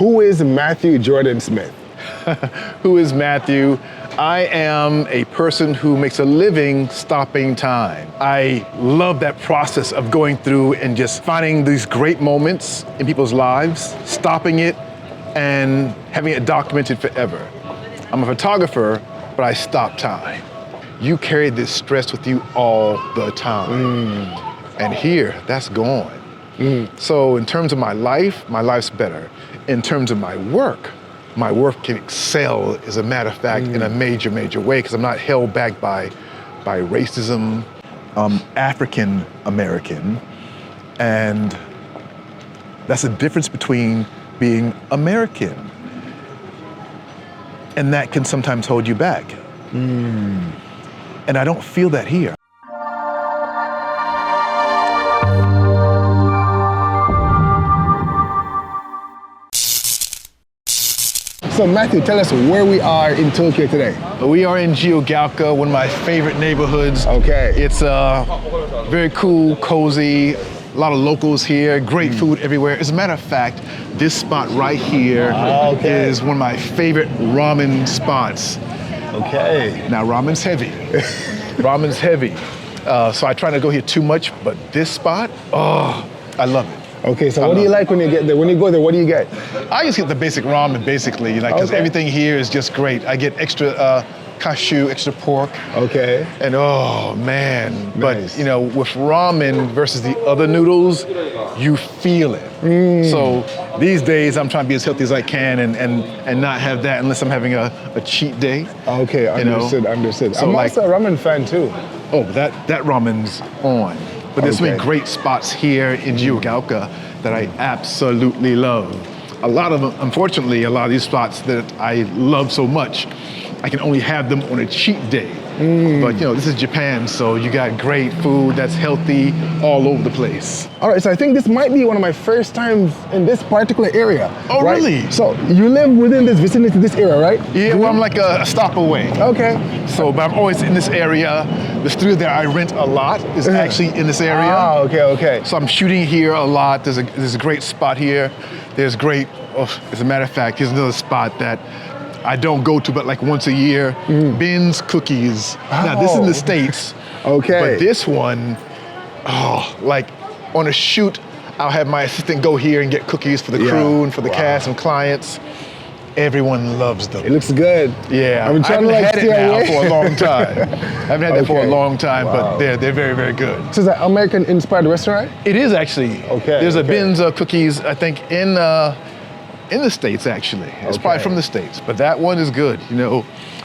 Who is Matthew Jordan Smith? Who is Matthew? I am a person who makes a living stopping time. I love that process of going through and just finding these great moments in people's lives, stopping it, and having it documented forever. I'm a photographer, but I stop time. You carry this stress with you all the time. And here, that's gone. So in terms of my life's better. In terms of my work can excel, as a matter of fact, in a major, major way, because I'm not held back by racism. I'm African American, and that's the difference between being American, and that can sometimes hold you back. And I don't feel that here. So Matthew, tell us where we are in Tokyo today. We are in Jiyogaoka, one of my favorite neighborhoods. Okay. It's very cool, cozy, a lot of locals here, great food everywhere. As a matter of fact, this spot right here is one of my favorite ramen spots. Okay. Now, ramen's heavy. Ramen's heavy. So I try not to go here too much, but this spot, I love it. Okay, so what do you like when you get there? When you go there, what do you get? I just get the basic ramen, basically, because everything here is just great. I get extra cashew, extra pork. Okay. And oh man, Nice. but with ramen versus the other noodles, you feel it. So these days I'm trying to be as healthy as I can and not have that unless I'm having a cheat day. Okay, understood. So I'm like, also a ramen fan too. oh, that ramen's on. But there's so many great spots here in Jiyogaoka that I absolutely love. Unfortunately, a lot of these spots that I love so much, I can only have them on a cheat day. But this is Japan, so you got great food that's healthy all over the place. All right, so I think this might be one of my first times in this particular area. Oh, right? really? So you live within this vicinity, this area, right? Yeah, well, I'm like a stop away. Okay. So, but I'm always in this area. The studio that I rent a lot is actually in this area. Ah, okay. So I'm shooting here a lot. There's a great spot here. As a matter of fact, here's another spot that I don't go to but like once a year. Ben's Cookies. Now this is in the States. Okay. But this one, like on a shoot, I'll have my assistant go here and get cookies for the crew and for the cast and clients. Everyone loves them. It looks good. Yeah, I'm trying I haven't to had it now for a long time. I haven't had that for a long time, but they're very, very good. So is that American-inspired restaurant? It is actually. Okay. There's a Ben's Cookies, I think, in the States actually. It's probably from the States, but that one is good.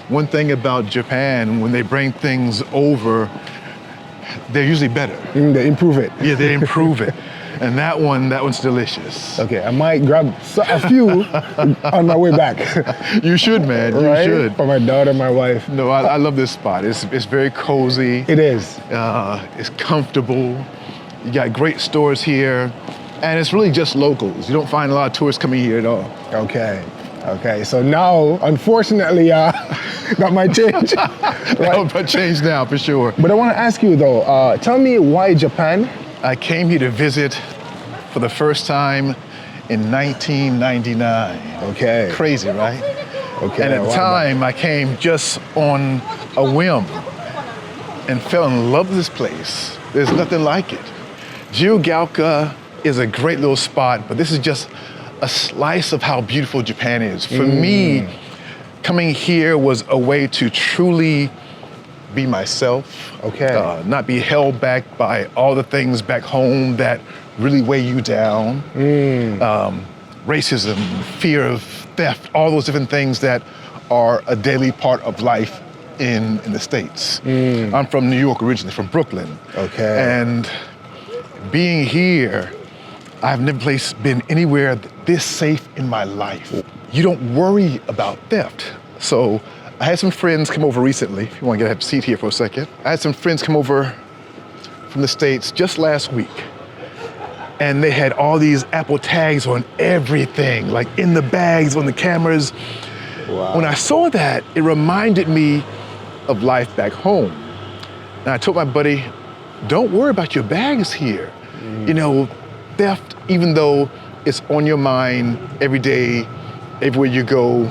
One thing about Japan, when they bring things over, they're usually better. They improve it. Yeah, they improve it. And that one's delicious. Okay, I might grab a few on my way back. You should, man. You should. For my daughter, my wife. No, I love this spot. It's very cozy. It is. It's comfortable. You got great stores here, and it's really just locals. You don't find a lot of tourists coming here at all. Okay. So now, unfortunately, that might change. That might change now for sure. But I want to ask you though. Tell me why Japan? I came here to visit for the first time in 1999. Okay. Crazy, right? Okay. And at the time, I came just on a whim and fell in love with this place. There's nothing like it. Jiyogaoka is a great little spot, but this is just a slice of how beautiful Japan is. For me, coming here was a way to truly be myself. Okay. Not be held back by all the things back home that really weigh you down. Racism, fear of theft, all those different things that are a daily part of life in the States. I'm from New York originally, from Brooklyn. Okay. And being here, I've never been anywhere this safe in my life. You don't worry about theft. So I had some friends come over recently. If you want to have a seat here for a second. I had some friends come over from the States just last week. And they had all these Apple tags on everything, like in the bags, on the cameras. Wow. When I saw that, it reminded me of life back home. And I told my buddy, don't worry about your bags here. Theft, even though it's on your mind every day, everywhere you go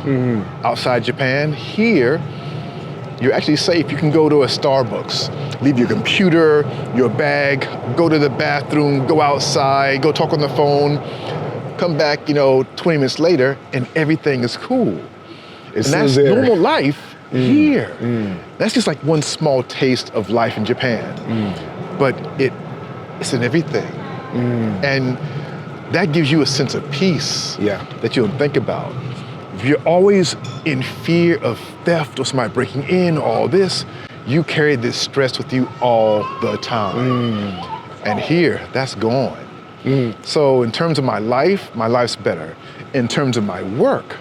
outside Japan. Here, you're actually safe. You can go to a Starbucks, leave your computer, your bag, go to the bathroom, go outside, go talk on the phone, come back, 20 minutes later, and everything is cool. It's And that's still there. normal life here. That's just like one small taste of life in Japan. But it's in everything. And that gives you a sense of peace Yeah. that you don't think about. If you're always in fear of theft or somebody breaking in, all this, you carry this stress with you all the time. And here, that's gone. So in terms of my life's better. In terms of my work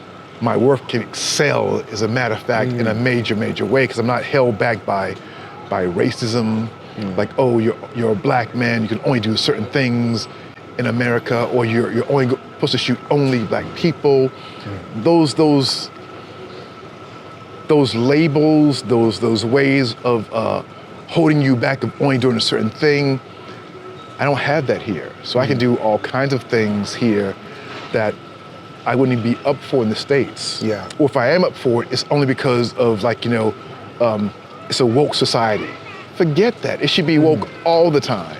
can excel, as a matter of fact, in a major, major way, because I'm not held back by racism. Like, oh, you're a black man, you can only do certain things in America, or you're only supposed to shoot only black people. Those labels, those ways of holding you back, of only doing a certain thing, I don't have that here. So I can do all kinds of things here that I wouldn't even be up for in the States. Yeah. Or if I am up for it, it's only because of it's a woke society. Forget that. It should be woke all the time.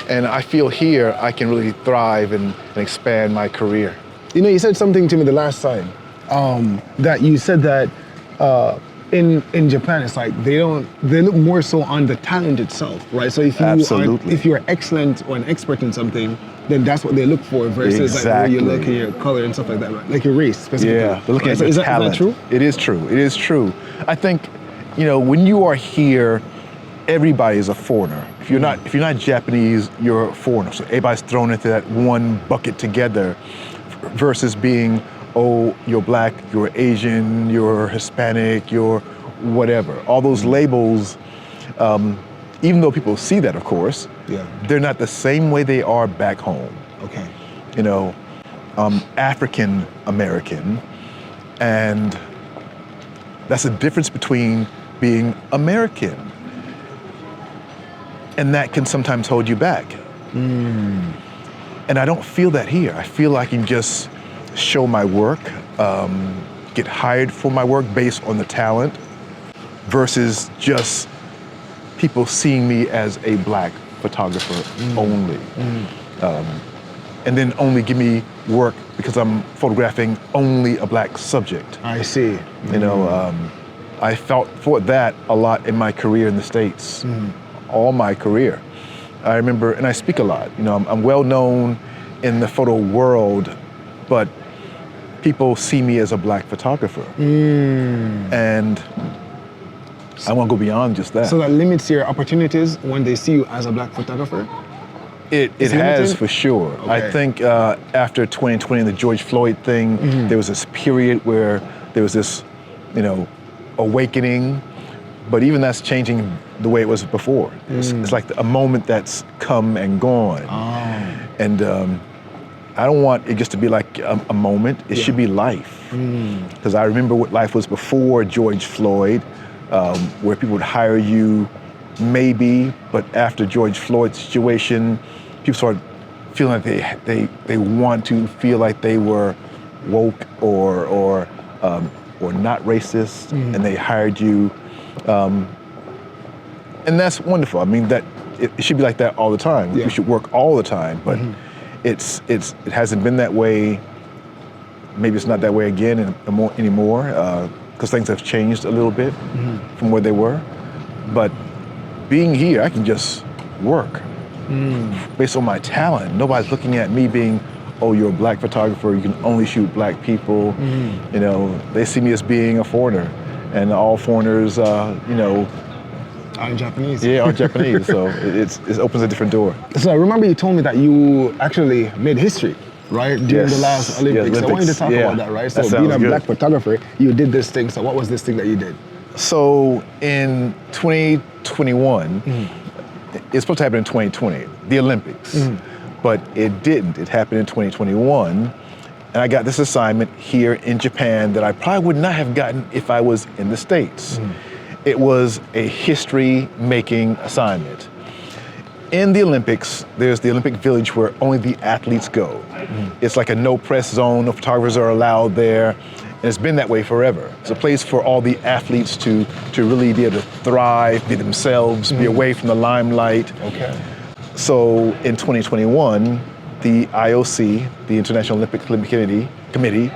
And I feel here I can really thrive and expand my career. You said something to me the last time, that you said that in Japan, it's like they look more so on the talent itself, right? So Absolutely. if you're excellent or an expert in something, then that's what they look for versus like where you look at your color and stuff like that, right? Like your race specifically. Yeah, they're looking Right? at So your is that talent. true? It is true. It is true. I think, when you are here, everybody is a foreigner. If you're not Japanese, you're a foreigner. So everybody's thrown into that one bucket together, versus being, oh, you're black, you're Asian, you're Hispanic, you're whatever. All those labels, even though people see that, of course, Yeah. they're not the same way they are back home. Okay. African American, and that's the difference between being American. And that can sometimes hold you back. And I don't feel that here. I feel I can just show my work, get hired for my work based on the talent, versus just people seeing me as a black photographer only. And then only give me work because I'm photographing only a black subject. I see. I felt for that a lot in my career in the States, all my career. I remember, and I speak a lot, I'm well known in the photo world, but people see me as a black photographer. And I want to go beyond just that. So that limits your opportunities when they see you as a black photographer? It It's has, limited? for sure. I Okay. think after 2020, the George Floyd thing, there was this period where there was this, awakening, but even that's changing the way it was before. It's like a moment that's come and gone. And I don't want it just to be like a moment. It should be life. Because I remember what life was before George Floyd, where people would hire you maybe, but after George Floyd's situation, people started feeling like they want to feel like they were woke or not racist, and they hired you. And that's wonderful. I mean, that it should be like that all the time. Yeah. We should work all the time, but it hasn't been that way. Maybe it's not that way again anymore, because things have changed a little bit from where they were. But being here, I can just work based on my talent. Nobody's looking at me being, oh, you're a black photographer, you can only shoot black people. They see me as being a foreigner, and all foreigners, I'm Japanese. are Japanese. So it opens a different door. So I remember you told me that you actually made history, right? During the Yes. last Olympics. Yeah, I wanted to talk Olympics. about that, right? So That being sounds a good. black photographer, you did this thing. So what was this thing that you did? So in 2021, it's supposed to happen in 2020, the Olympics, but it didn't. It happened in 2021, and I got this assignment here in Japan that I probably would not have gotten if I was in the States. It was a history-making assignment. In the Olympics, there's the Olympic Village where only the athletes go. It's like a no press zone, no photographers are allowed there, and it's been that way forever. It's a place for all the athletes to really be able to thrive, be themselves, be away from the limelight. Okay. So in 2021, the IOC, the International Olympic Committee,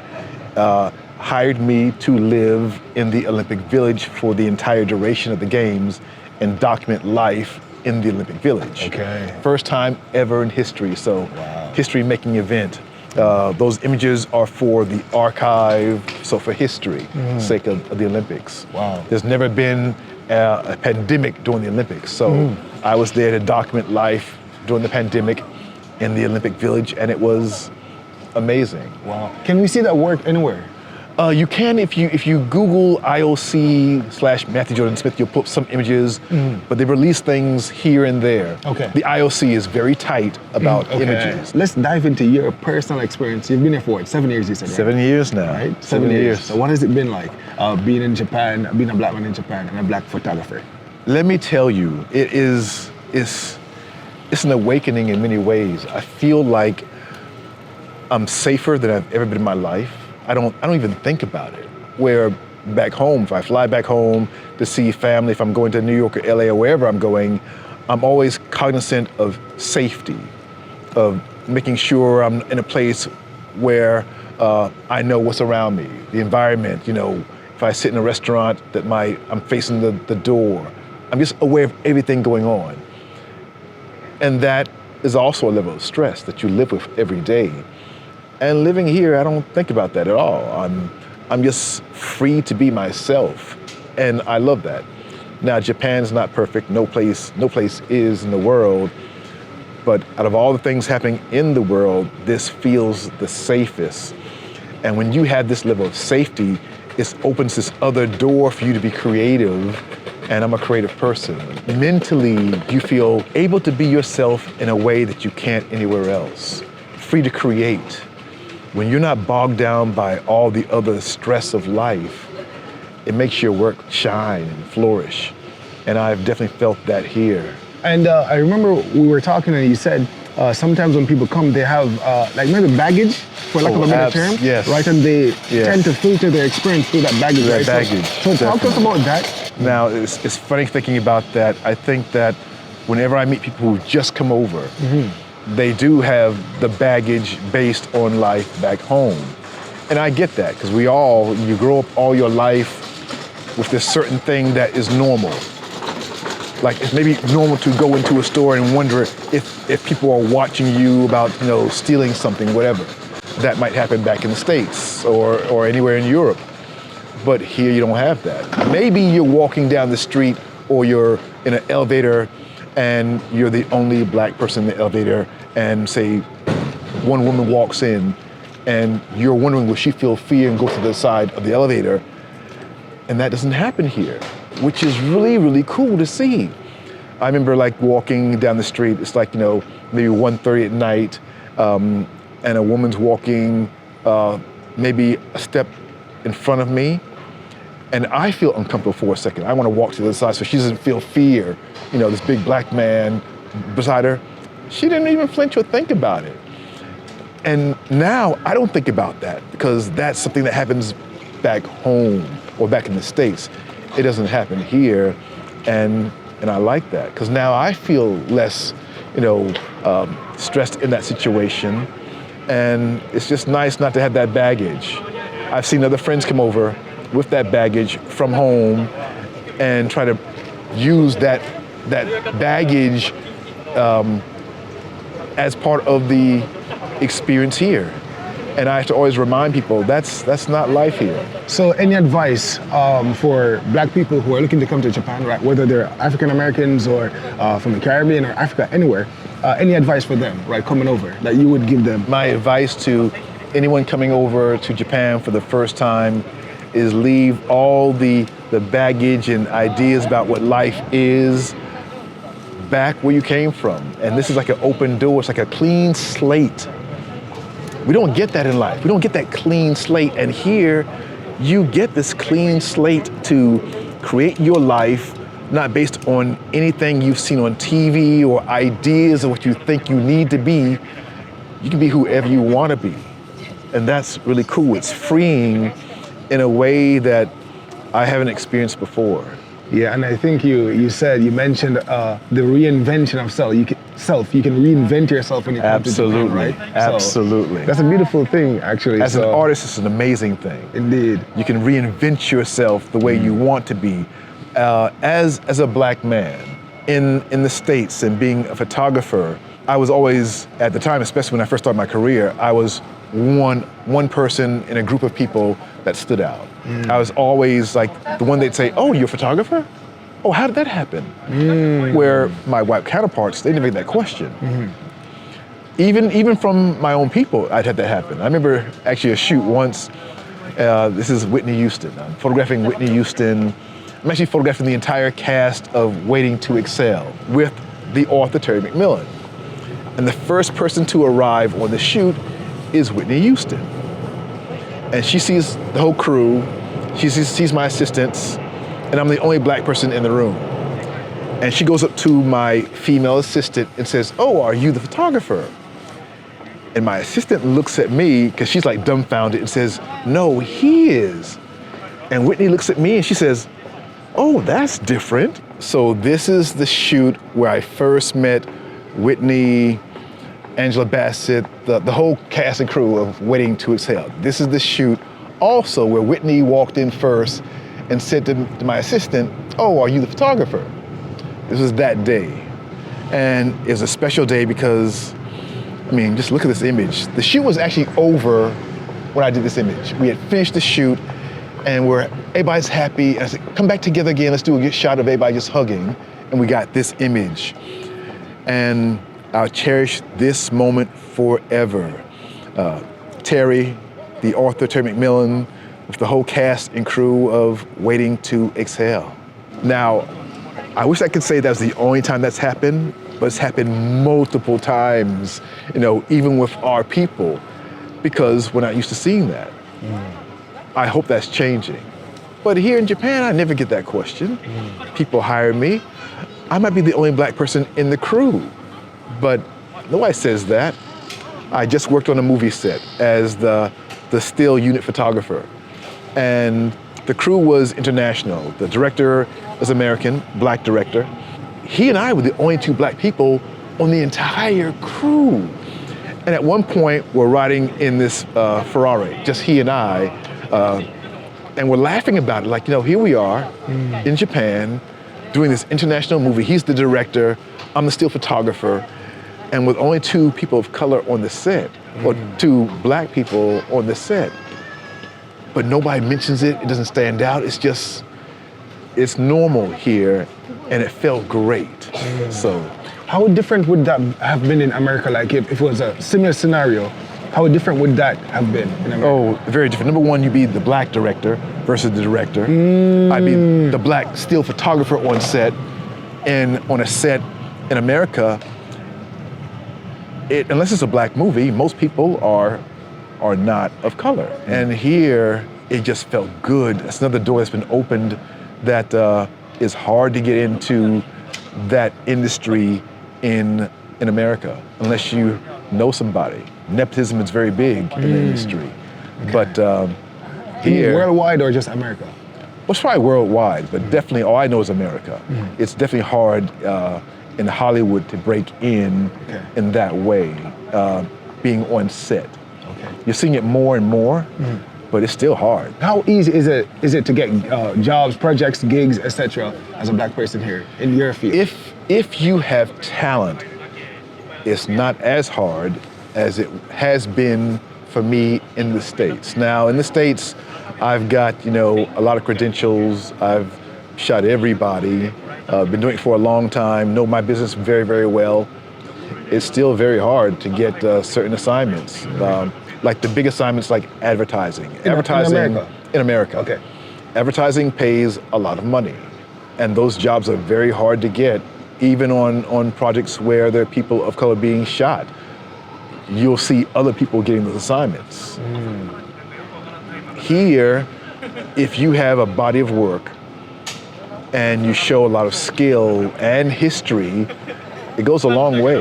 hired me to live in the Olympic Village for the entire duration of the Games and document life in the Olympic Village. Okay. First time ever in history, so Wow. history-making event. Those images are for the archive, so for history, sake of the Olympics. Wow. There's never been a pandemic during the Olympics, so I was there to document life during the pandemic in the Olympic Village, and it was amazing. Wow. Can we see that work anywhere? You can if you Google IOC/Matthew Jordan Smith, you'll put some images, but they release things here and there. Okay. The IOC is very tight about images. Let's dive into your personal experience. You've been here for what, 7 years, you said, right? 7 years now. Right? 7 years. So what has it been like being in Japan, being a black man in Japan, and a black photographer? Let me tell you, it's an awakening in many ways. I feel like I'm safer than I've ever been in my life. I don't even think about it. Where back home, if I fly back home to see family, if I'm going to New York or LA or wherever I'm going, I'm always cognizant of safety, of making sure I'm in a place where I know what's around me, the environment. You know, if I sit in a restaurant that I'm facing the door, I'm just aware of everything going on. And that is also a level of stress that you live with every day. And living here, I don't think about that at all. I'm just free to be myself, and I love that. Now, Japan's not perfect. No place is in the world. But out of all the things happening in the world, this feels the safest. And when you have this level of safety, it opens this other door for you to be creative. And I'm a creative person. Mentally, you feel able to be yourself in a way that you can't anywhere else. Free to create. When you're not bogged down by all the other stress of life, it makes your work shine and flourish. And I've definitely felt that here. And I remember we were talking and you said sometimes when people come, they have like maybe baggage, for lack of a better term. Yes. Right, and they Yes. tend to filter their experience through that baggage. That right? baggage, So talk to us about that. Now, it's funny thinking about that. I think that whenever I meet people who just come over, they do have the baggage based on life back home. And I get that, because you grow up all your life with this certain thing that is normal. Like, it's maybe normal to go into a store and wonder if people are watching you about, stealing something, whatever. That might happen back in the States or anywhere in Europe. But here you don't have that. Maybe you're walking down the street or you're in an elevator and you're the only black person in the elevator, and say one woman walks in and you're wondering, will she feel fear and go to the side of the elevator? And that doesn't happen here, which is really, really cool to see. I remember walking down the street, it's maybe 1:30 at night, and a woman's walking maybe a step in front of me, and I feel uncomfortable for a second. I want to walk to the side so she doesn't feel fear. This big black man beside her, she didn't even flinch or think about it. And now I don't think about that, because that's something that happens back home or back in the States. It doesn't happen here, and I like that, because now I feel less, stressed in that situation, and it's just nice not to have that baggage. I've seen other friends come over with that baggage from home and try to use that baggage as part of the experience here. And I have to always remind people that's not life here. So any advice for black people who are looking to come to Japan, right? Whether they're African Americans or from the Caribbean or Africa, anywhere, any advice for them, right, coming over that you would give them? My advice to anyone coming over to Japan for the first time is leave all the baggage and ideas about what life is back where you came from. And this is like an open door, it's like a clean slate. We don't get that in life. We don't get that clean slate. And here, you get this clean slate to create your life not based on anything you've seen on TV or ideas of what you think you need to be. You can be whoever you want to be. And that's really cool. It's freeing in a way that I haven't experienced before. Yeah, and I think you mentioned the reinvention of self. You can reinvent yourself when you come to Japan, right? Absolutely. So that's a beautiful thing, actually. As an artist, it's an amazing thing. Indeed. You can reinvent yourself the way you want to be. As a black man in the States and being a photographer, I was always, at the time, especially when I first started my career, I was one person in a group of people that stood out. I was always like the one they'd say, "Oh, you're a photographer? Oh, how did that happen?" Where my white counterparts, they never get that question. Even from my own people, I'd had that happen. I remember actually a shoot once. This is Whitney Houston. I'm photographing Whitney Houston. I'm actually photographing the entire cast of Waiting to Exhale with the author Terry McMillan. And the first person to arrive on the shoot is Whitney Houston. And she sees the whole crew, she sees my assistants, and I'm the only black person in the room. And she goes up to my female assistant and says, "Oh, are you the photographer?" And my assistant looks at me, because she's like dumbfounded, and says, "No, he is." And Whitney looks at me and she says, "Oh, that's different." So this is the shoot where I first met Whitney, Angela Bassett, the whole cast and crew of Waiting to Exhale. This is the shoot also where Whitney walked in first and said to my assistant, "Oh, are you the photographer?" This was that day. And it was a special day because, I mean, just look at this image. The shoot was actually over when I did this image. We had finished the shoot and everybody's happy. And I said, "Come back together again, let's do a good shot of everybody just hugging." And we got this image. And I'll cherish this moment forever. Terry, the author, Terry McMillan, with the whole cast and crew of Waiting to Exhale. Now, I wish I could say that's the only time that's happened, but it's happened multiple times, even with our people, because we're not used to seeing that. I hope that's changing. But here in Japan, I never get that question. People hire me. I might be the only black person in the crew, but nobody says that. I just worked on a movie set as the still unit photographer. And the crew was international. The director was American, black director. He and I were the only two black people on the entire crew. And at one point, we're riding in this Ferrari, just he and I, and we're laughing about it. Like, here we are in Japan doing this international movie. He's the director, I'm the still photographer, and with only two people of color on the set, or two black people on the set. But nobody mentions it, it doesn't stand out, it's normal here, and it felt great. So, how different would that have been in America? Like if it was a similar scenario, how different would that have been in America? Oh, very different. Number one, you'd be the black director versus the director. I'd be the black still photographer on set, and on a set in America, unless it's a black movie, most people are not of color. And here, it just felt good. That's another door that's been opened that is hard to get into that industry in America, unless you know somebody. Nepotism is very big in the industry. Okay. But here— worldwide or just America? Well, it's probably worldwide, but definitely all I know is America. It's definitely hard in Hollywood to break in that way, being on set. You're seeing it more and more, but it's still hard. How easy is it to get jobs, projects, gigs, etc. as a black person here in your field? If you have talent, it's not as hard as it has been for me in the States. Now, in the States, I've got, a lot of credentials. I've shot everybody, been doing it for a long time, know my business very, very well. It's still very hard to get certain assignments. Like the big assignments like advertising. In America. Okay. Advertising pays a lot of money. And those jobs are very hard to get, even on projects where there are people of color being shot. You'll see other people getting those assignments. Here, if you have a body of work and you show a lot of skill and history, it goes a long way.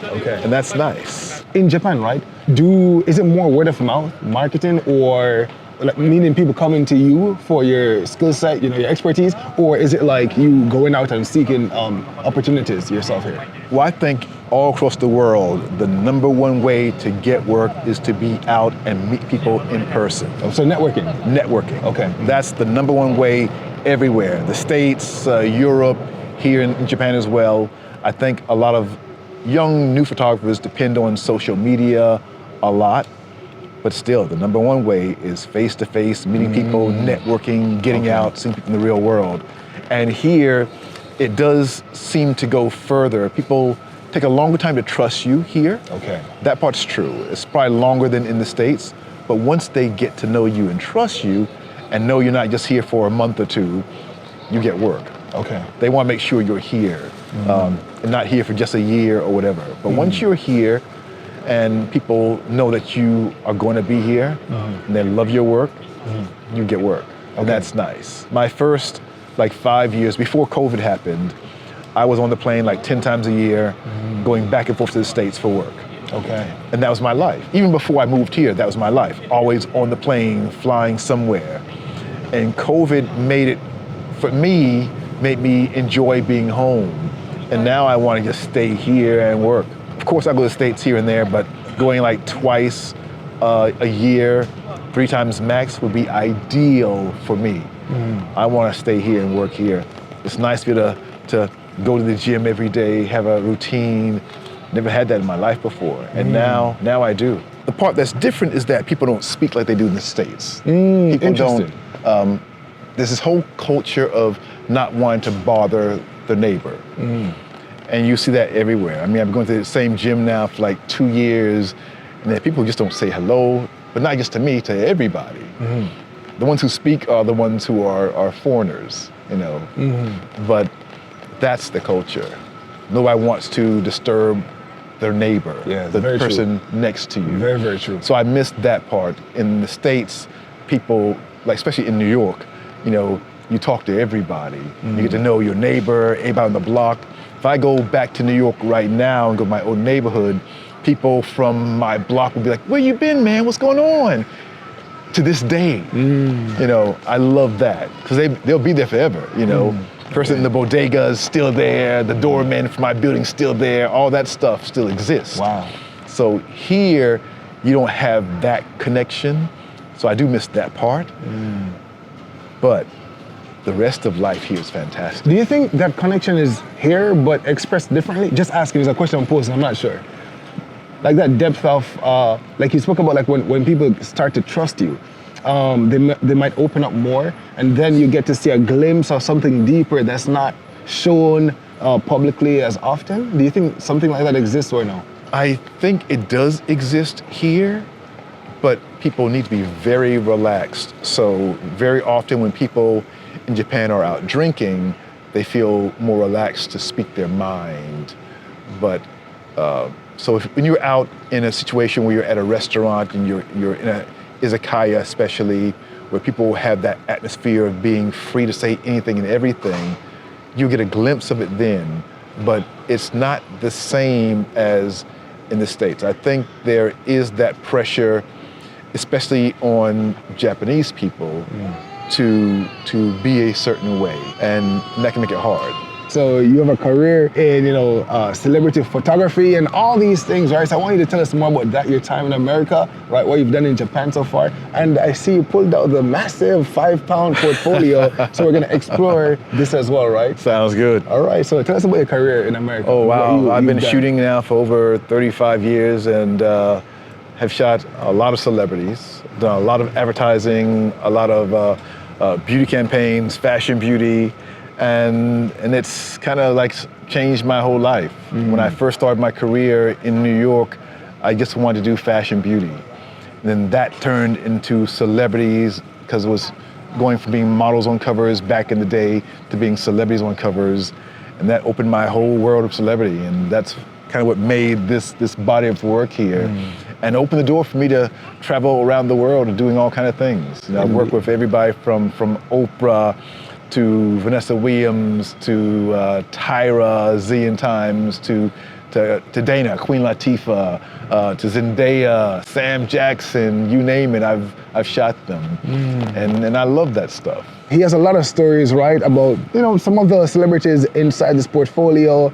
Okay. And that's nice. In Japan, right? Is it more word of mouth marketing, or like meaning people coming to you for your skill set, your expertise, or is it like you going out and seeking opportunities yourself here? Well, I think all across the world, the number one way to get work is to be out and meet people in person. Oh, so networking. Networking. Okay. That's the number one way everywhere. The States, Europe, here in Japan as well. I think a lot of young new photographers depend on social media a lot, but still the number one way is face-to-face, meeting people, networking, getting out, seeing people in the real world. And here, it does seem to go further. People take a longer time to trust you here. Okay. That part's true. It's probably longer than in the States, but once they get to know you and trust you and know you're not just here for a month or two, you get work. Okay. They want to make sure you're here, and not here for just a year or whatever. But once you're here and people know that you are going to be here and they love your work, you get work. And that's nice. My first 5 years before COVID happened, I was on the plane 10 times a year, going back and forth to the States for work. Okay. And that was my life. Even before I moved here, that was my life. Always on the plane, flying somewhere. And COVID made me enjoy being home. And now I want to just stay here and work. Of course, I go to the States here and there, but going twice a year, 3 times max would be ideal for me. I want to stay here and work here. It's nice to be able to go to the gym every day, have a routine. Never had that in my life before, and now I do. The part that's different is that people don't speak like they do in the States. People don't. There's this whole culture of not wanting to bother the neighbor. And you see that everywhere. I mean, I've been going to the same gym now for 2 years, and then people just don't say hello, but not just to me, to everybody. The ones who speak are the ones who are foreigners, But that's the culture. Nobody wants to disturb their neighbor, the person next to you. Very, very true. So I missed that part. In the States, people, especially in New York, you talk to everybody. You get to know your neighbor, everybody on the block. If I go back to New York right now and go to my old neighborhood, people from my block will be like, "Where you been, man? What's going on?" To this day, I love that because they'll be there forever. Person in the bodega is still there. The doorman for my building's still there. All that stuff still exists. Wow. So here, you don't have that connection. So I do miss that part. But the rest of life here is fantastic. Do you think that connection is here but expressed differently? Just asking, it's a question I'm posing, I'm not sure. That depth of, you spoke about when people start to trust you, they might open up more, and then you get to see a glimpse of something deeper that's not shown publicly as often. Do you think something like that exists or no? I think it does exist here, but people need to be very relaxed. So very often when people in Japan are out drinking, they feel more relaxed to speak their mind. But so when you're out in a situation where you're at a restaurant and you're in a izakaya especially, where people have that atmosphere of being free to say anything and everything, you get a glimpse of it then, but it's not the same as in the States. I think there is that pressure, especially on Japanese people, to be a certain way, and that can make it hard. So you have a career in, celebrity photography and all these things, right? So I want you to tell us more about that, your time in America, right? What you've done in Japan so far. And I see you pulled out the massive 5-pound portfolio. So we're gonna explore this as well, right? Sounds good. All right, so tell us about your career in America. Oh, wow. I've been done. shooting now for over 35 years and have shot a lot of celebrities, done a lot of advertising, a lot of beauty campaigns, fashion beauty, and it's kind of changed my whole life. When I first started my career in New York, I just wanted to do fashion beauty. And then that turned into celebrities because it was going from being models on covers back in the day to being celebrities on covers. And that opened my whole world of celebrity. And that's kind of what made this body of work here and opened the door for me to travel around the world and doing all kind of things. I've worked with everybody from Oprah to Vanessa Williams, to Tyra, Zillion times, to Dana, Queen Latifah, to Zendaya, Sam Jackson, you name it, I've shot them. And I love that stuff. He has a lot of stories, right, about, some of the celebrities inside this portfolio.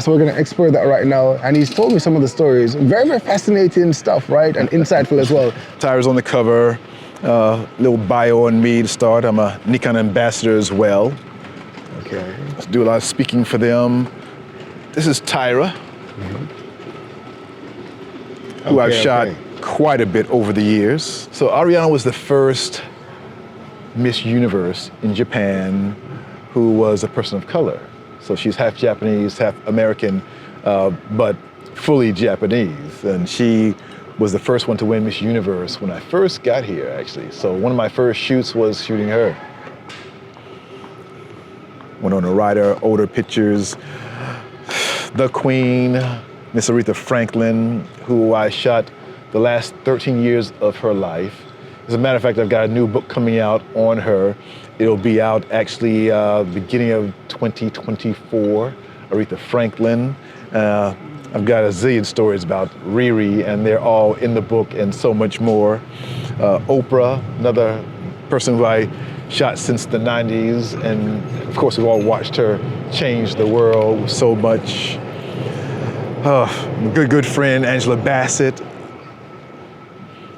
So we're gonna explore that right now. And he's told me some of the stories. Very, very fascinating stuff, right? And insightful as well. Tyra's on the cover, little bio on me to start. I'm a Nikon ambassador as well. Okay. I do a lot of speaking for them. This is Tyra, who I've shot quite a bit over the years. So Ariana was the first Miss Universe in Japan who was a person of color. So she's half Japanese, half American, but fully Japanese. And she was the first one to win Miss Universe when I first got here, actually. So one of my first shoots was shooting her. Winona Ryder, older pictures. The Queen, Miss Aretha Franklin, who I shot the last 13 years of her life. As a matter of fact, I've got a new book coming out on her. It'll be out actually beginning of 2024, Aretha Franklin. I've got a zillion stories about Riri, and they're all in the book and so much more. Oprah, another person who I shot since the 90s, and of course we've all watched her change the world so much. Good friend, Angela Bassett,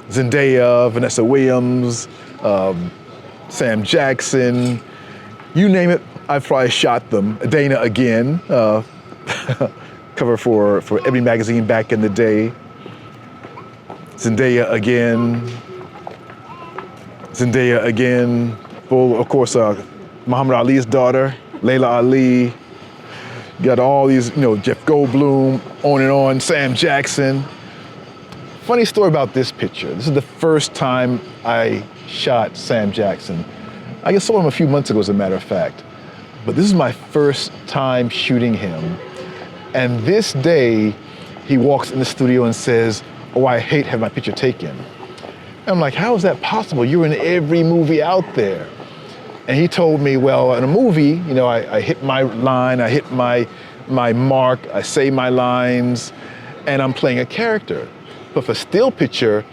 Zendaya, Vanessa Williams, Sam Jackson, you name it, I've probably shot them. Dana again, cover for Ebony magazine back in the day. Zendaya again, full, of course, Muhammad Ali's daughter, Layla Ali. Got all these, Jeff Goldblum, on and on, Sam Jackson. Funny story about this picture. This is the first time I shot Sam Jackson. I just saw him a few months ago, as a matter of fact. But this is my first time shooting him. And this day, he walks in the studio and says, "Oh, I hate having my picture taken." And I'm like, how is that possible? You're in every movie out there. And he told me, well, in a movie, I hit my line, I hit my mark, I say my lines, and I'm playing a character. But for still picture,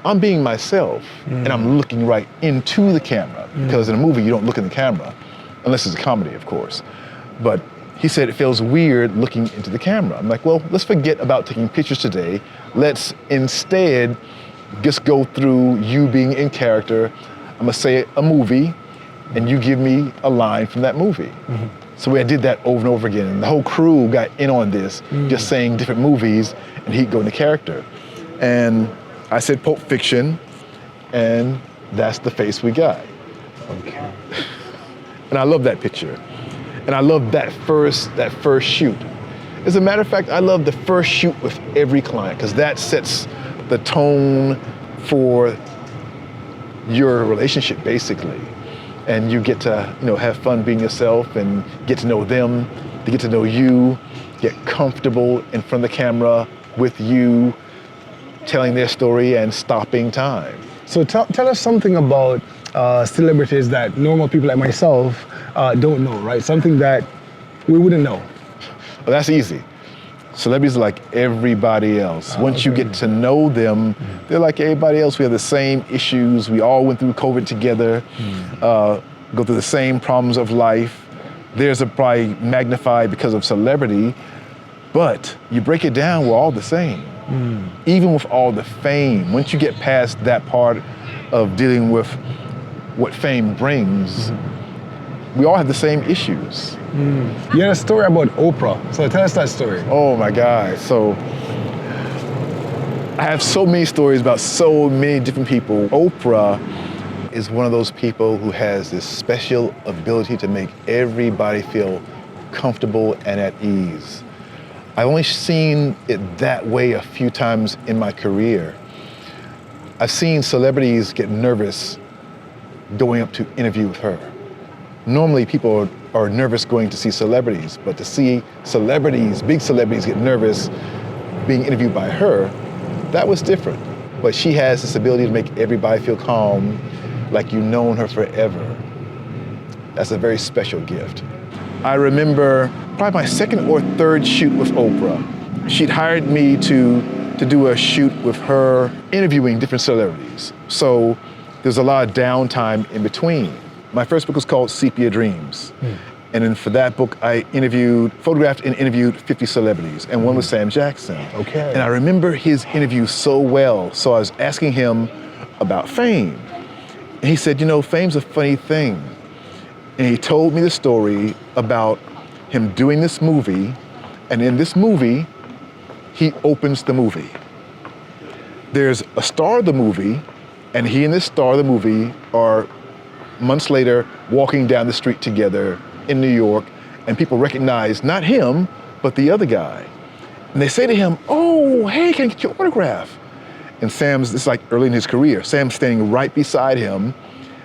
I'm being myself, and I'm looking right into the camera. Because in a movie, you don't look in the camera, unless it's a comedy, of course. But he said it feels weird looking into the camera. I'm like, well, let's forget about taking pictures today. Let's instead just go through you being in character. I'm gonna say a movie, and you give me a line from that movie. So I did that over and over again, and the whole crew got in on this, just saying different movies, and he'd go into character. And I said Pulp Fiction, and that's the face we got. Okay. And I love that picture. And I love that first shoot. As a matter of fact, I love the first shoot with every client, because that sets the tone for your relationship, basically. And you get to, have fun being yourself and get to know them, to get to know you, get comfortable in front of the camera with you, telling their story and stopping time. So tell us something about celebrities that normal people like myself don't know, right? Something that we wouldn't know. Well, that's easy. Celebrities are like everybody else. Once you get to know them, they're like everybody else. We have the same issues. We all went through COVID together, go through the same problems of life. Theirs are probably magnified because of celebrity, but you break it down, we're all the same. Even with all the fame, once you get past that part of dealing with what fame brings, we all have the same issues. You had a story about Oprah, so tell us that story. Oh my God. So I have so many stories about so many different people. Oprah is one of those people who has this special ability to make everybody feel comfortable and at ease. I've only seen it that way a few times in my career. I've seen celebrities get nervous going up to interview with her. Normally people are nervous going to see celebrities, but to see celebrities, big celebrities get nervous being interviewed by her, that was different. But she has this ability to make everybody feel calm, like you've known her forever. That's a very special gift. I remember probably my second or third shoot with Oprah. She'd hired me to do a shoot with her interviewing different celebrities. So there's a lot of downtime in between. My first book was called Sepia Dreams. And then for that book, I photographed and interviewed 50 celebrities, and one was Sam Jackson. Okay. And I remember his interview so well, so I was asking him about fame. And he said, fame's a funny thing. And he told me the story about him doing this movie, and in this movie, he opens the movie. There's a star of the movie, and he and this star of the movie are months later walking down the street together in New York, and people recognize not him, but the other guy. And they say to him, "Oh, hey, can I get your autograph?" And this is like early in his career, Sam's standing right beside him,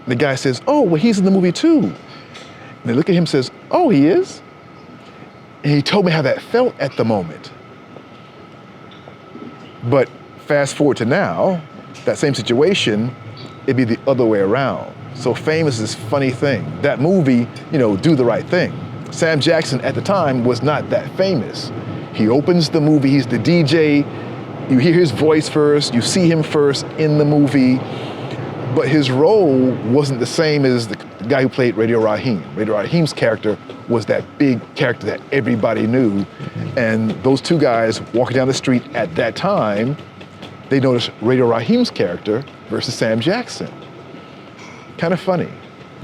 and the guy says, "Oh, well, he's in the movie too." And they look at him and says, "Oh, he is?" And he told me how that felt at the moment. But fast forward to now, that same situation, it'd be the other way around. So fame is this funny thing. That movie, Do the Right Thing. Sam Jackson at the time was not that famous. He opens the movie, he's the DJ, you hear his voice first, you see him first in the movie, but his role wasn't the same as the guy who played Radio Raheem. Radio Raheem's character was that big character that everybody knew, and those two guys walking down the street at that time, they noticed Radio Raheem's character versus Sam Jackson. Kind of funny.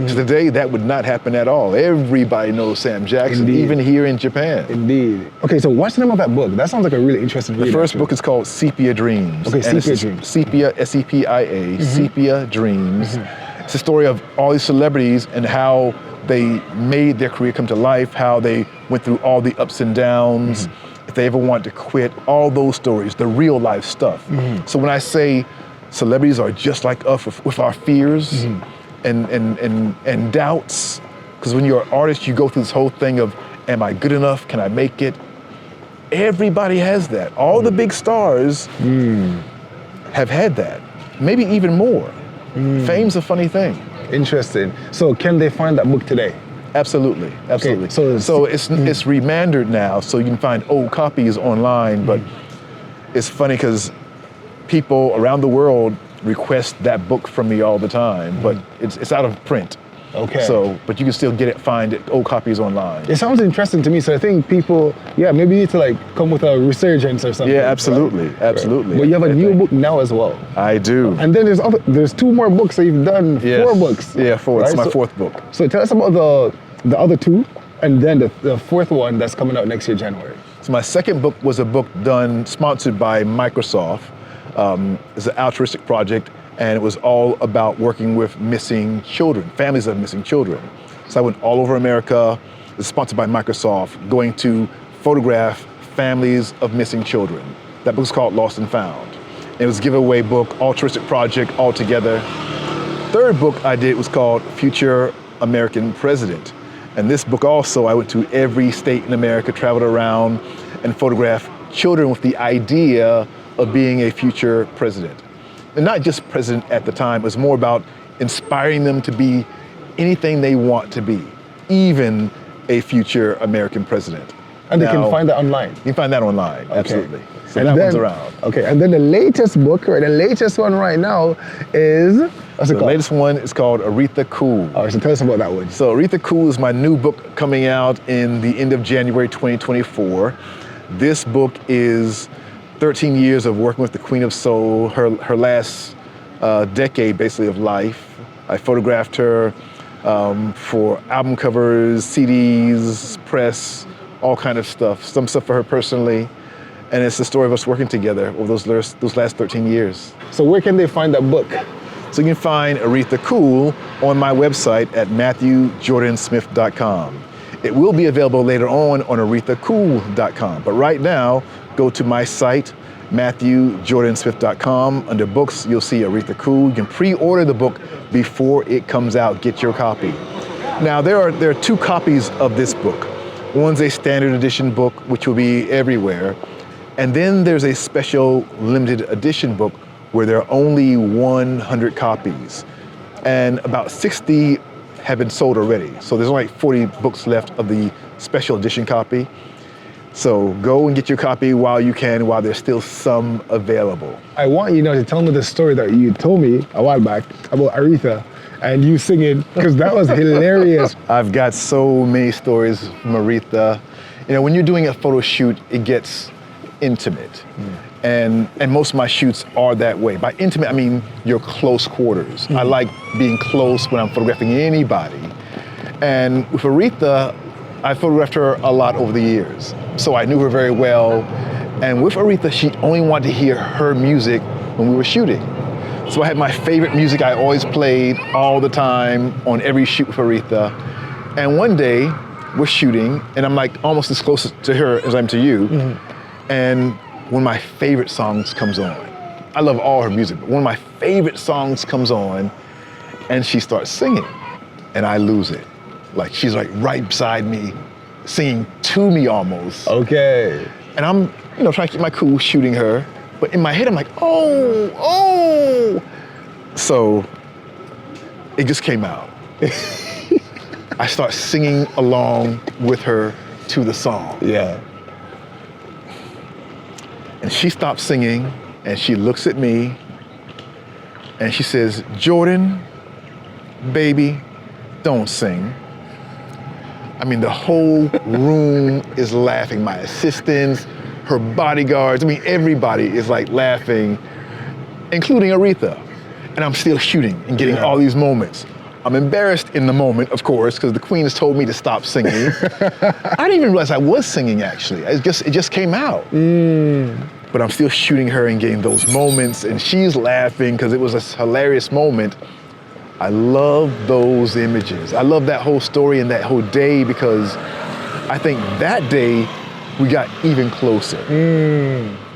Today, that would not happen at all. Everybody knows Sam Jackson, Indeed. even here in Japan. Indeed. Okay, so what's the name of that book? That sounds like a really interesting read. The first book is called Sepia Dreams. Okay, and Sepia Dreams. Sepia, S-E-P-I-A, Sepia Dreams. It's a story of all these celebrities and how they made their career come to life, how they went through all the ups and downs, if they ever wanted to quit, all those stories, the real life stuff. So when I say celebrities are just like us with our fears, and doubts, because when you're an artist, you go through this whole thing of, am I good enough? Can I make it? Everybody has that. All the big stars have had that, maybe even more. Fame's a funny thing. Interesting. So can they find that book today? Absolutely, absolutely. Okay, so it's remandered now, so you can find old copies online, but it's funny because people around the world request that book from me all the time, but it's out of print. Okay. So, but you can still find old copies online. It sounds interesting to me, so I think people, maybe need to come with a resurgence or something. Yeah, absolutely, right? absolutely. But you have a new book now as well. I do. And then there's two more books, so you've done Yes. 4 books. Yeah, 4. It's right? my 4th book. So tell us about the other 2, and then the 4th one that's coming out next year, January. So my second book was a book sponsored by Microsoft. It's an altruistic project, and it was all about working with missing children, families of missing children. So I went all over America. It's sponsored by Microsoft, going to photograph families of missing children. That book's called Lost and Found. It was a giveaway book, altruistic project altogether. Third book I did was called Future American President. And this book also, I went to every state in America, traveled around, and photographed children with the idea of being a future president. And not just president at the time, it was more about inspiring them to be anything they want to be, even a future American president. And they can find that online. You can find that online, absolutely. So And that then, one's around. Okay, and then the latest book, or the latest one right now is, what's it The called? latest one is called Aretha Cool. All right, so tell us about that one. So Aretha Cool is my new book coming out in the end of January 2024. This book is 13 years of working with the Queen of Soul, her last decade basically of life. I photographed her for album covers, CDs, press, all kind of stuff. Some stuff for her personally. And it's the story of us working together over those last 13 years. So where can they find that book? So you can find Aretha Cool on my website at MatthewJordansmith.com. It will be available later on ArethaCool.com. But right now, go to my site, MatthewJordansmith.com. Under books, you'll see Aretha Cool. You can pre-order the book before it comes out. Get your copy. Now, there are 2 copies of this book. One's a standard edition book, which will be everywhere. And then there's a special limited edition book where there are only 100 copies. And about 60 have been sold already. So there's only like 40 books left of the special edition copy. So go and get your copy while you can, while there's still some available. I want you now to tell me the story that you told me a while back about Aretha and you singing, because that was hilarious. I've got so many stories from Aretha. You know, when you're doing a photo shoot, it gets intimate. And most of my shoots are that way. By intimate, I mean your close quarters. I like being close when I'm photographing anybody. And with Aretha, I photographed her a lot over the years. So I knew her very well. And with Aretha, she only wanted to hear her music when we were shooting. So I had my favorite music I always played all the time on every shoot with Aretha. And one day, we're shooting, and I'm like almost as close to her as I'm to you. And one of my favorite songs comes on. I love all her music, but one of my favorite songs comes on, and she starts singing, and I lose it. Like she's like right beside me, singing to me almost. Okay. And I'm, trying to keep my cool shooting her, but in my head I'm like, oh. So it just came out. I start singing along with her to the song. Yeah. And she stops singing and she looks at me and she says, Jordan, baby, don't sing. I mean, the whole room is laughing. My assistants, her bodyguards, everybody is like laughing, including Aretha. And I'm still shooting and getting all these moments. I'm embarrassed in the moment, of course, because the Queen has told me to stop singing. I didn't even realize I was singing, actually. It just came out. But I'm still shooting her and getting those moments, and she's laughing because it was a hilarious moment. I love those images. I love that whole story and that whole day because I think that day we got even closer.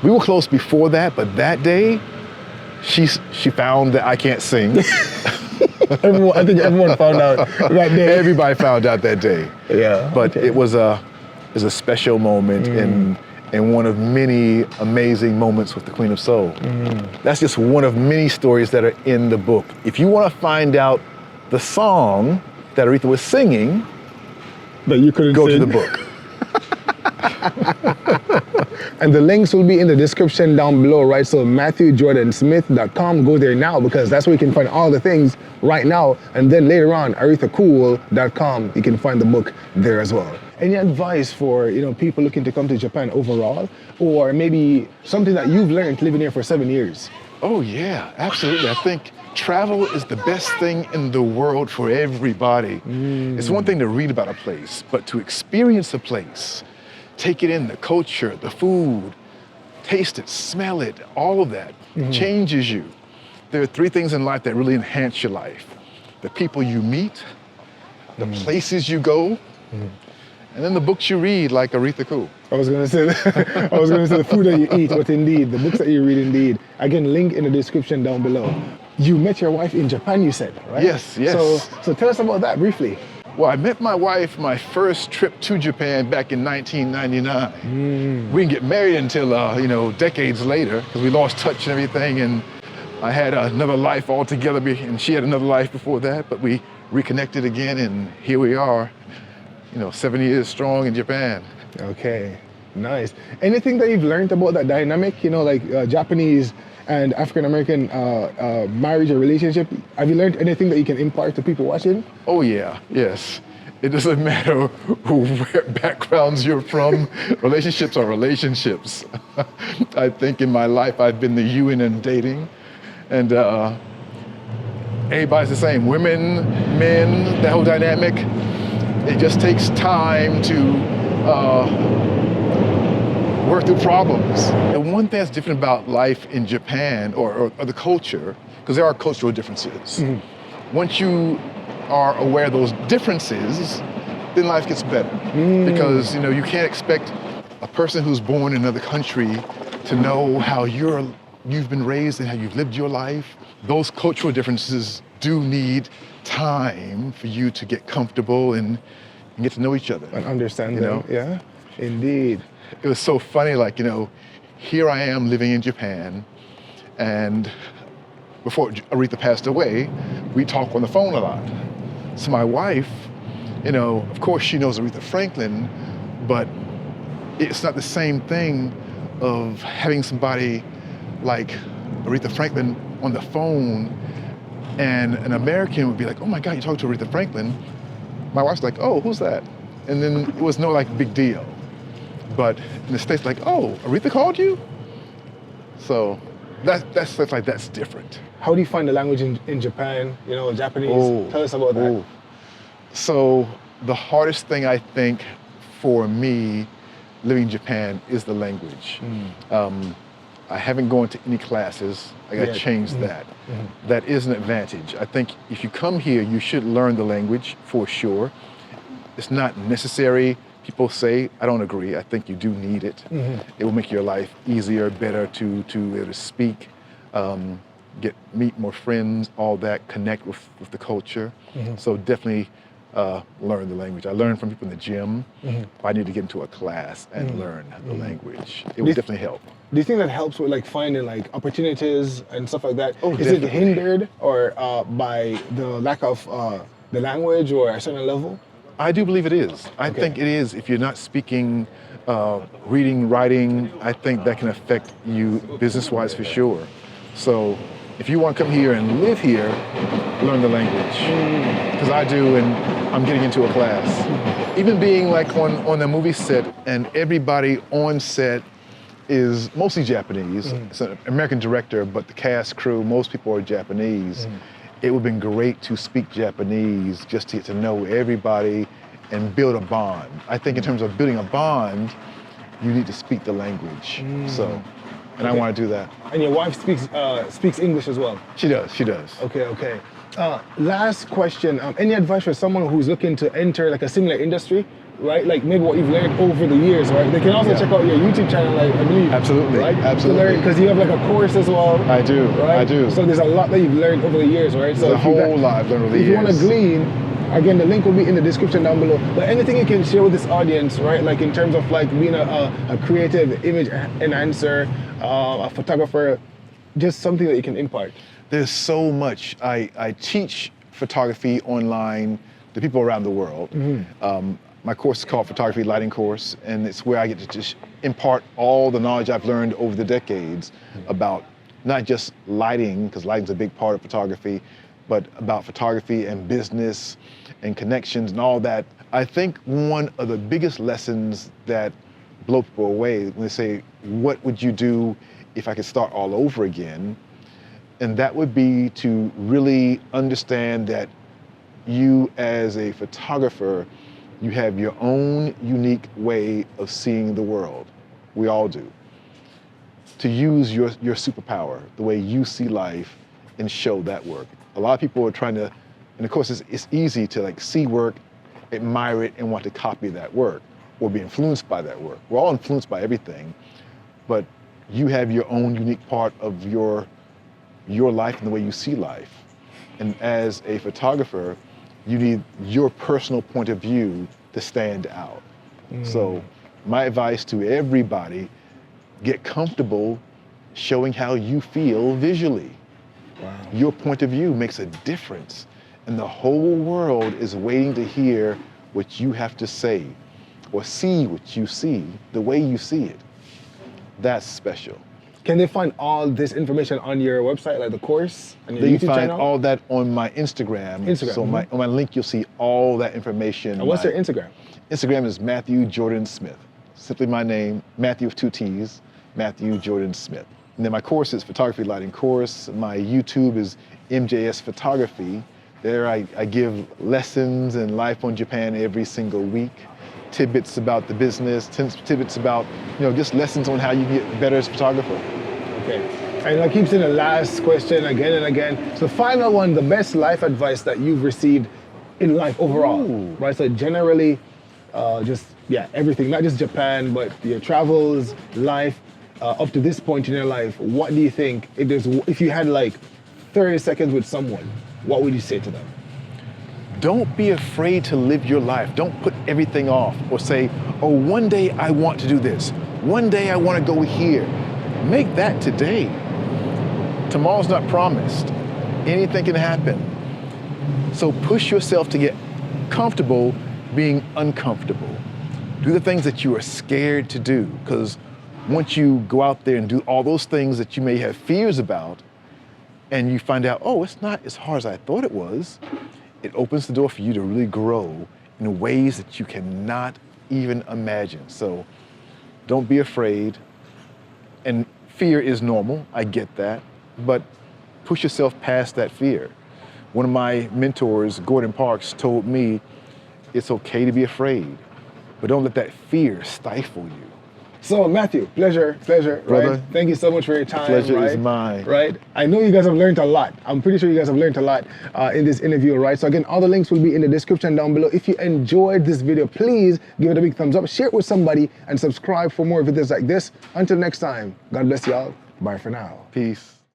We were close before that, but that day, she found that I can't sing. I think everyone found out that day. Everybody found out that day. Yeah. But it was a special moment and one of many amazing moments with the Queen of Soul. That's just one of many stories that are in the book. If you want to find out the song that Aretha was singing, but you couldn't go sing. to the book. And the links will be in the description down below, right? So MatthewJordansmith.com, go there now because that's where you can find all the things right now. And then later on, ArethaCool.com, you can find the book there as well. Any advice for people looking to come to Japan overall, or maybe something that you've learned living here for 7 years? Oh yeah, absolutely. I think travel is the best thing in the world for everybody. It's one thing to read about a place, but to experience a place, take it in, the culture, the food, taste it, smell it, all of that changes you. There are 3 things in life that really enhance your life. The people you meet, the places you go, and then the books you read, like Aretha Cool. I was gonna say the food that you eat, but indeed, the books that you read indeed. Again, link in the description down below. You met your wife in Japan, you said, right? Yes. So tell us about that briefly. Well, I met my wife my first trip to Japan back in 1999. We didn't get married until, decades later, because we lost touch and everything, and I had another life altogether, and she had another life before that, but we reconnected again, and here we are, 7 years strong in Japan. Okay, nice. Anything that you've learned about that dynamic, Japanese and African-American marriage or relationship? Have you learned anything that you can impart to people watching? Oh yeah, yes. It doesn't matter where backgrounds you're from, relationships are relationships. I think in my life I've been the you in dating, and everybody's the same. Women, men, that whole dynamic, it just takes time to work through problems. And one thing that's different about life in Japan or the culture, because there are cultural differences. Once you are aware of those differences, then life gets better. Because you can't expect a person who's born in another country to know how you've been raised and how you've lived your life. Those cultural differences do need time for you to get comfortable and get to know each other. And understand them, yeah, indeed. It was so funny, here I am living in Japan, and before Aretha passed away, we talk on the phone a lot. So my wife, of course she knows Aretha Franklin, but it's not the same thing of having somebody like Aretha Franklin on the phone, and an American would be like, oh my God, you talked to Aretha Franklin. My wife's like, oh, who's that? And then it was no big deal. But in the States, like, oh, Aretha called you? So that's stuff like that's different. How do you find the language in Japan, Japanese? Tell us about that. So the hardest thing I think for me living in Japan is the language. I haven't gone to any classes. I got to change that. That is an advantage. I think if you come here, you should learn the language for sure. It's not necessary. People say, I don't agree. I think you do need it. It will make your life easier, better to be able to speak, meet more friends, all that, connect with the culture. So definitely learn the language. I learned from people in the gym. I need to get into a class and learn the language. It would definitely help. Do you think that helps with finding opportunities and stuff like that? Oh, is definitely. it hindered or by the lack of the language or a certain level? I do believe it is. I think it is. If you're not speaking, reading, writing, I think that can affect you business-wise for sure. So if you want to come here and live here, learn the language. Because I do, and I'm getting into a class. Even being on a movie set, and everybody on set is mostly Japanese. It's an American director, but the cast, crew, most people are Japanese. It would have been great to speak Japanese just to get to know everybody and build a bond. I think in terms of building a bond, you need to speak the language. And I want to do that. And your wife speaks English as well? She does. Okay. Last question. Any advice for someone who's looking to enter a similar industry, right? Maybe what you've learned over the years, right? They can also check out your YouTube channel, I believe. Absolutely. Right? Absolutely. Because you have a course as well. I do. Right? I do. So there's a lot that you've learned over the years, right? There's a whole lot I've learned over the years. If you want to glean, again, the link will be in the description down below. But anything you can share with this audience, right? In terms of being a creative image enhancer, a photographer, just something that you can impart. There's so much. I teach photography online to people around the world. My course is called Photography Lighting Course, and it's where I get to just impart all the knowledge I've learned over the decades about not just lighting, because lighting's a big part of photography, but about photography and business and connections and all that. I think one of the biggest lessons that blow people away when they say, what would you do if I could start all over again? And that would be to really understand that you as a photographer, you have your own unique way of seeing the world. We all do. To use your superpower, the way you see life, and show that work. A lot of people are trying to, and of course it's easy to see work, admire it, and want to copy that work, or be influenced by that work. We're all influenced by everything, but you have your own unique part of your life and the way you see life. And as a photographer, you need your personal point of view to stand out. So my advice to everybody, get comfortable showing how you feel visually. Wow. Your point of view makes a difference, and the whole world is waiting to hear what you have to say, or see what you see, the way you see it. That's special. Can they find all this information on your website, like the course and your They YouTube find channel? all that on my Instagram. So on my link, you'll see all that information. And what's your Instagram? Instagram is Matthew Jordan Smith. Simply my name, Matthew with 2 T's, Matthew Jordan Smith. And then my course is Photography Lighting Course. My YouTube is MJS Photography. There I give lessons and life on Japan every single week. Tidbits about the business, tidbits about, just lessons on how you get better as a photographer. Okay. And I keep saying the last question again and again. So final one, the best life advice that you've received in life overall, right? So generally, everything, not just Japan, but your travels, life, up to this point in your life, what do you think, if you had 30 seconds with someone, what would you say to them? Don't be afraid to live your life. Don't put everything off or say, oh, one day I want to do this. One day I want to go here. Make that today. Tomorrow's not promised. Anything can happen. So push yourself to get comfortable being uncomfortable. Do the things that you are scared to do, because once you go out there and do all those things that you may have fears about, and you find out, oh, it's not as hard as I thought it was, it opens the door for you to really grow in ways that you cannot even imagine. So don't be afraid. And fear is normal, I get that, but push yourself past that fear. One of my mentors, Gordon Parks, told me it's okay to be afraid, but don't let that fear stifle you. So Matthew, pleasure, Brother, right? Thank you so much for your time. pleasure right? is mine. Right? I know you guys have learned a lot. I'm pretty sure you guys have learned a lot in this interview, right? So again, all the links will be in the description down below. If you enjoyed this video, please give it a big thumbs up, share it with somebody, and subscribe for more videos like this. Until next time, God bless y'all. Bye for now. Peace.